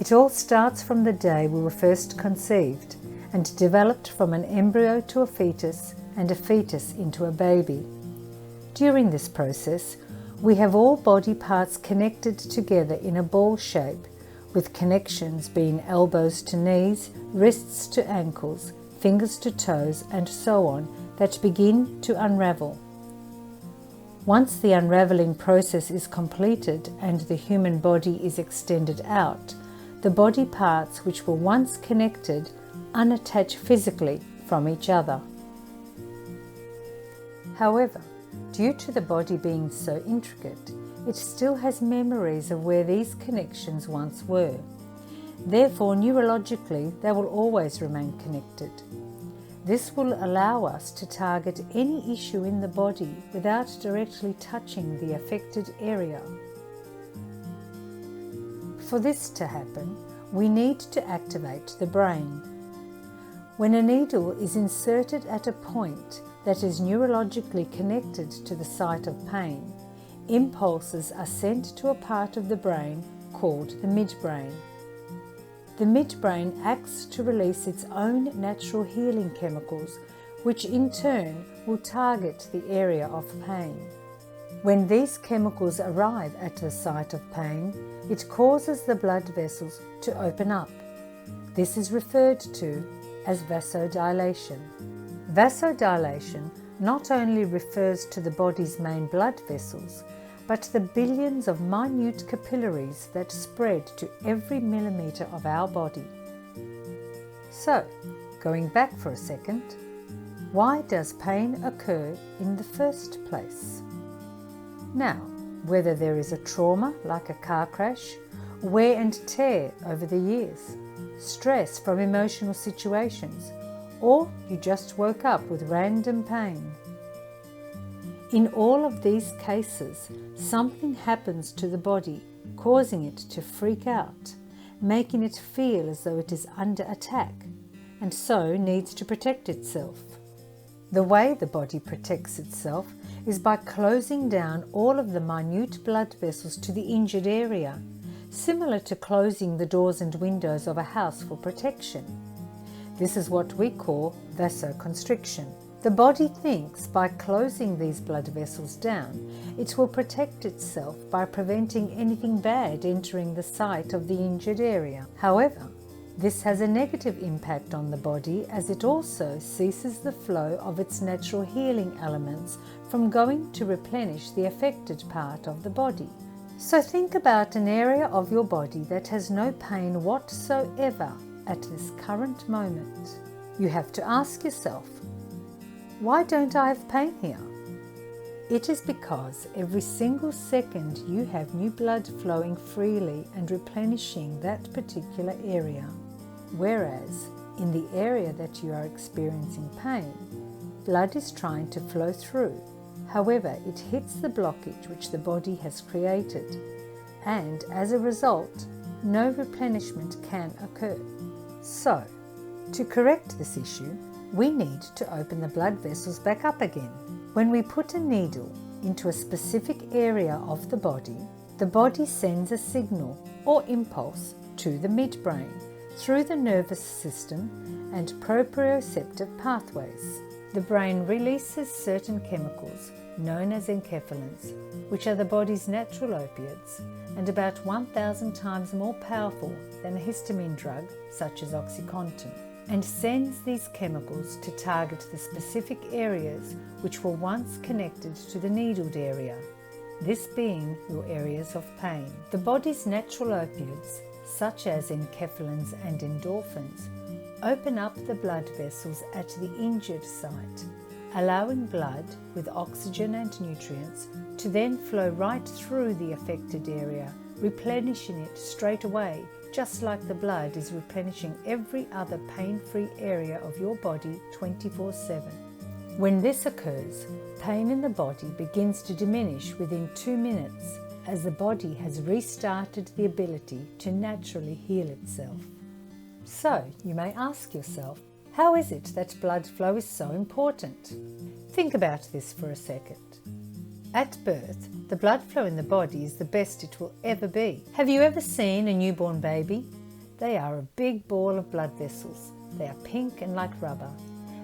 It all starts from the day we were first conceived and developed from an embryo to a fetus and a fetus into a baby. During this process, we have all body parts connected together in a ball shape, with connections being elbows to knees, wrists to ankles, fingers to toes, and so on, that begin to unravel. Once the unraveling process is completed and the human body is extended out, the body parts which were once connected unattach physically from each other. However, due to the body being so intricate, it still has memories of where these connections once were. Therefore, neurologically, they will always remain connected. This will allow us to target any issue in the body without directly touching the affected area. For this to happen, we need to activate the brain. When a needle is inserted at a point that is neurologically connected to the site of pain, impulses are sent to a part of the brain called the midbrain. The midbrain acts to release its own natural healing chemicals, which in turn will target the area of pain. When these chemicals arrive at the site of pain, it causes the blood vessels to open up. This is referred to as vasodilation. Vasodilation not only refers to the body's main blood vessels, but the billions of minute capillaries that spread to every millimetre of our body. So, going back for a second, why does pain occur in the first place? Now, whether there is a trauma like a car crash, wear and tear over the years, stress from emotional situations, or you just woke up with random pain. In all of these cases, something happens to the body, causing it to freak out, making it feel as though it is under attack, and so needs to protect itself. The way the body protects itself is by closing down all of the minute blood vessels to the injured area, similar to closing the doors and windows of a house for protection. This is what we call vasoconstriction. The body thinks by closing these blood vessels down, it will protect itself by preventing anything bad entering the site of the injured area. However, this has a negative impact on the body, as it also ceases the flow of its natural healing elements from going to replenish the affected part of the body. So think about an area of your body that has no pain whatsoever at this current moment. You have to ask yourself, why don't I have pain here? It is because every single second you have new blood flowing freely and replenishing that particular area. Whereas in the area that you are experiencing pain, blood is trying to flow through. However, it hits the blockage which the body has created, and as a result, no replenishment can occur. So, to correct this issue, we need to open the blood vessels back up again. When we put a needle into a specific area of the body sends a signal or impulse to the midbrain through the nervous system and proprioceptive pathways. The brain releases certain chemicals known as enkephalins, which are the body's natural opiates and about 1,000 times more powerful than a histamine drug such as OxyContin, and sends these chemicals to target the specific areas which were once connected to the needled area, this being your areas of pain. The body's natural opiates, such as enkephalins and endorphins, open up the blood vessels at the injured site, allowing blood with oxygen and nutrients to then flow right through the affected area, replenishing it straight away, just like the blood is replenishing every other pain-free area of your body 24/7. When this occurs, pain in the body begins to diminish within 2 minutes, as the body has restarted the ability to naturally heal itself. So, you may ask yourself, how is it that blood flow is so important? Think about this for a second. At birth, the blood flow in the body is the best it will ever be. Have you ever seen a newborn baby? They are a big ball of blood vessels. They are pink and like rubber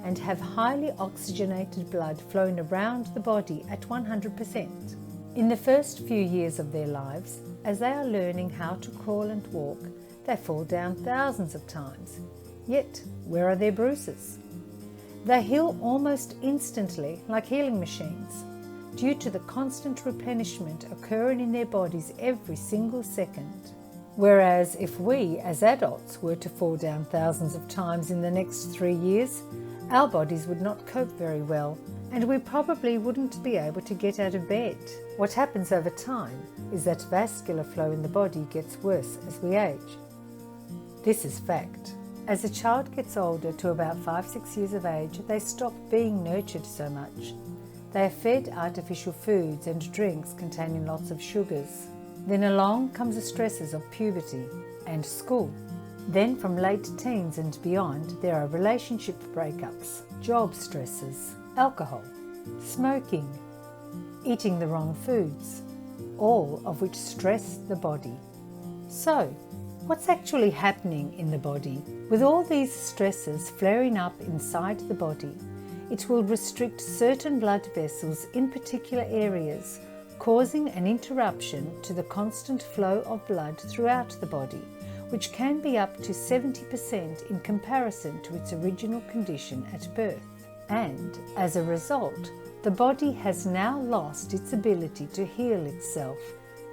and have highly oxygenated blood flowing around the body at 100%. In the first few years of their lives, as they are learning how to crawl and walk, they fall down thousands of times. Yet, where are their bruises? They heal almost instantly, like healing machines, due to the constant replenishment occurring in their bodies every single second. Whereas if we, as adults, were to fall down thousands of times in the next 3 years, our bodies would not cope very well, and we probably wouldn't be able to get out of bed. What happens over time is that vascular flow in the body gets worse as we age. This is fact. As a child gets older to about 5-6 years of age, they stop being nurtured so much. They are fed artificial foods and drinks containing lots of sugars. Then along comes the stresses of puberty and school. Then from late teens and beyond, there are relationship breakups, job stresses, alcohol, smoking, eating the wrong foods, all of which stress the body. So, what's actually happening in the body? With all these stresses flaring up inside the body, it will restrict certain blood vessels in particular areas, causing an interruption to the constant flow of blood throughout the body, which can be up to 70% in comparison to its original condition at birth. And, as a result, the body has now lost its ability to heal itself,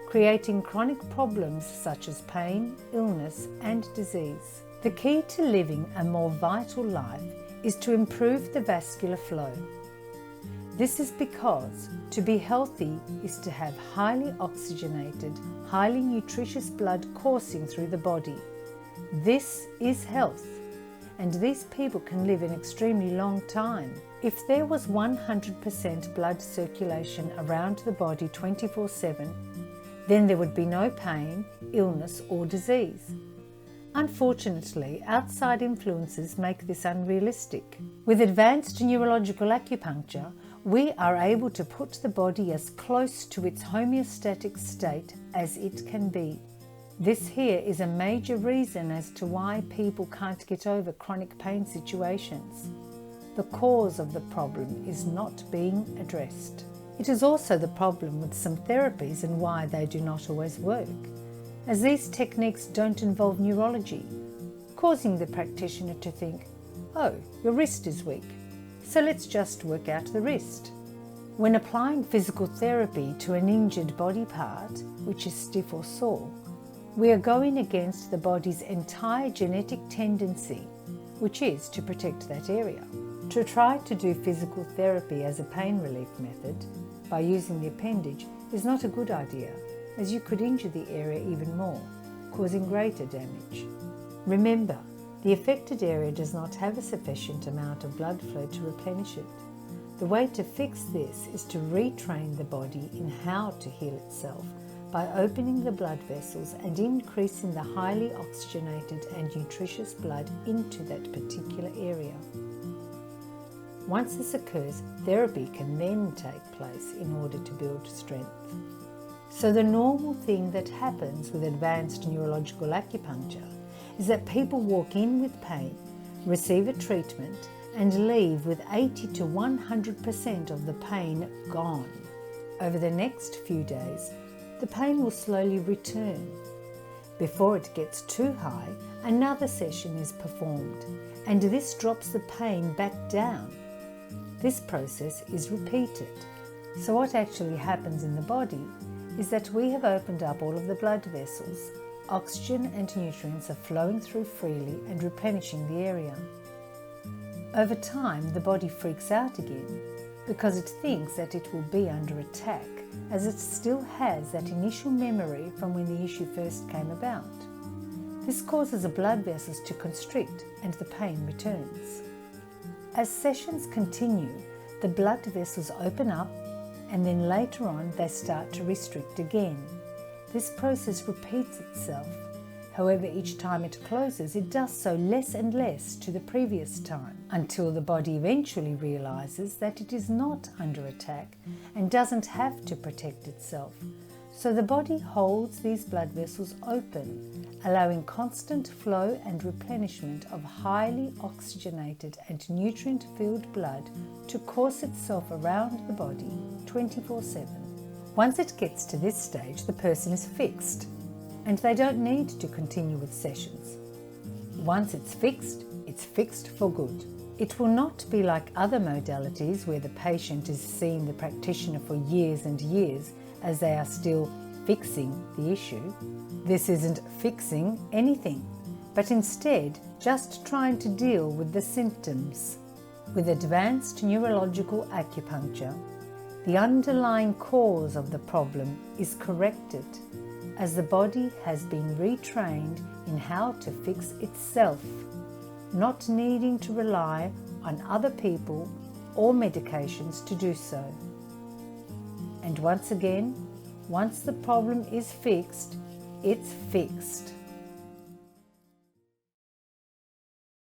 creating chronic problems such as pain, illness, and disease. The key to living a more vital life is to improve the vascular flow. This is because to be healthy is to have highly oxygenated, highly nutritious blood coursing through the body. This is health, and these people can live an extremely long time. If there was 100% blood circulation around the body 24/7, then there would be no pain, illness, or disease. Unfortunately, outside influences make this unrealistic. With advanced neurological acupuncture, we are able to put the body as close to its homeostatic state as it can be. This here is a major reason as to why people can't get over chronic pain situations. The cause of the problem is not being addressed. It is also the problem with some therapies and why they do not always work, as these techniques don't involve neurology, causing the practitioner to think, oh, your wrist is weak, so let's just work out the wrist. When applying physical therapy to an injured body part, which is stiff or sore, we are going against the body's entire genetic tendency, which is to protect that area. To try to do physical therapy as a pain relief method by using the appendage is not a good idea, as you could injure the area even more, causing greater damage. Remember, the affected area does not have a sufficient amount of blood flow to replenish it. The way to fix this is to retrain the body in how to heal itself by opening the blood vessels and increasing the highly oxygenated and nutritious blood into that particular area. Once this occurs, therapy can then take place in order to build strength. So the normal thing that happens with advanced neurological acupuncture is that people walk in with pain, receive a treatment, and leave with 80 to 100% of the pain gone. Over the next few days, the pain will slowly return. Before it gets too high, another session is performed, and this drops the pain back down. This process is repeated. So what actually happens in the body is that we have opened up all of the blood vessels. Oxygen and nutrients are flowing through freely and replenishing the area. Over time, the body freaks out again because it thinks that it will be under attack, as it still has that initial memory from when the issue first came about. This causes the blood vessels to constrict and the pain returns. As sessions continue, the blood vessels open up, and then later on they start to restrict again. This process repeats itself. However, each time it closes, it does so less and less to the previous time, until the body eventually realizes that it is not under attack and doesn't have to protect itself. So the body holds these blood vessels open, allowing constant flow and replenishment of highly oxygenated and nutrient-filled blood to course itself around the body 24/7. Once it gets to this stage, the person is fixed, and they don't need to continue with sessions. Once it's fixed for good. It will not be like other modalities where the patient is seeing the practitioner for years and years as they are still fixing the issue. This isn't fixing anything, but instead just trying to deal with the symptoms. With advanced neurological acupuncture, the underlying cause of the problem is corrected as the body has been retrained in how to fix itself, not needing to rely on other people or medications to do so. And once again, once the problem is fixed, it's fixed.